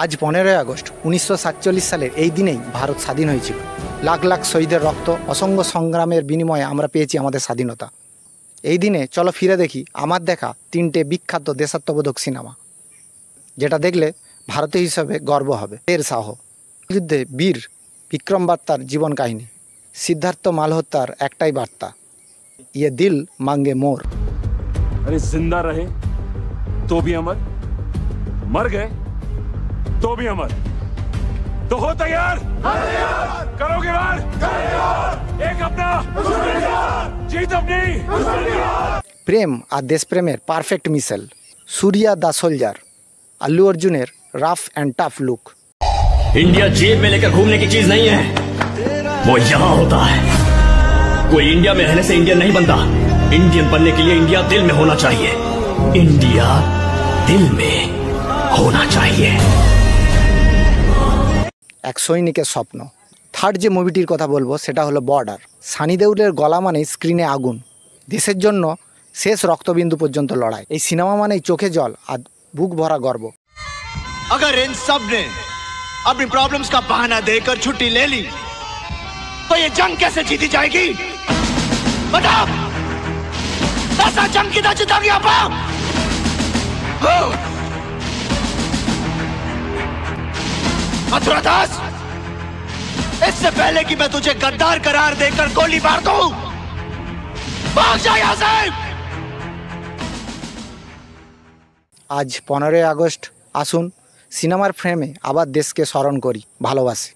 আজ 15ই আগস্ট 1947 সালের এই দিনেই ভারত স্বাধীন হয়েছিল। লাখ লাখ শহীদের রক্ত, অসংখ্য সংগ্রামের বিনিময়ে আমরা পেয়েছি আমাদের স্বাধীনতা। এই দিনে চলো ফিরে দেখি আমার দেখা 3টে বিখ্যাত দেশাত্মবোধক সিনেমা, যেটা দেখলে ভারতীয় হিসাবে গর্ব হবে। শেরশাহ যুদ্ধে বীর বিক্রম বাত্রার জীবন কাহিনী, সিদ্ধার্থ মালহোত্রার একটাই বার্তা, ইয়ে দিল মাঙ্গে মোর। अरे जिंदा रहे तो भी अमर, मर गए तो भी अमर। तो हो तैयार, करोगे वार, एक अपना जीत अपनी। প্রেম আর দেশপ্রেমের পারফেক্ট মিশেল, सूर्या द सोल्जर, अल्लू अर्जुनेर rough and tough look. India जेब में लेकर घूमने की चीज नहीं है, वो यहाँ होता है। कोई इंडिया में रहने से इंडियन नहीं बनता। इंडियन बनने के लिए इंडिया दिल में होना चाहिए। इंडिया दिल में होना चाहिए। এক সৈনিকের স্বপ্ন। থার্ড যে মুভিটির কথা বলবো সেটা হলো বর্ডার। সানি দেওলের গলা মানেই স্ক্রিনে আগুন, দেশের জন্য শেষ রক্তবিন্দু পর্যন্ত লড়াই। এই সিনেমা মানেই চোখে জল আর বুক ভরা গর্ব। अगर इन सब ने अपनी प्रॉब्लम्स का बहाना देकर छुट्टी ले ली तो ये जंग कैसे जीती जाएगी? बताओ, ऐसा जंग कितना जीता गया? मथुरा दास, इससे पहले कि मैं तुझे गद्दार करार देकर गोली मार दूं, भाग जा यहां से। আজ 15ই আগস্ট, আসুন সিনেমার ফ্রেমে আবার দেশকে স্মরণ করি, ভালোবাসি।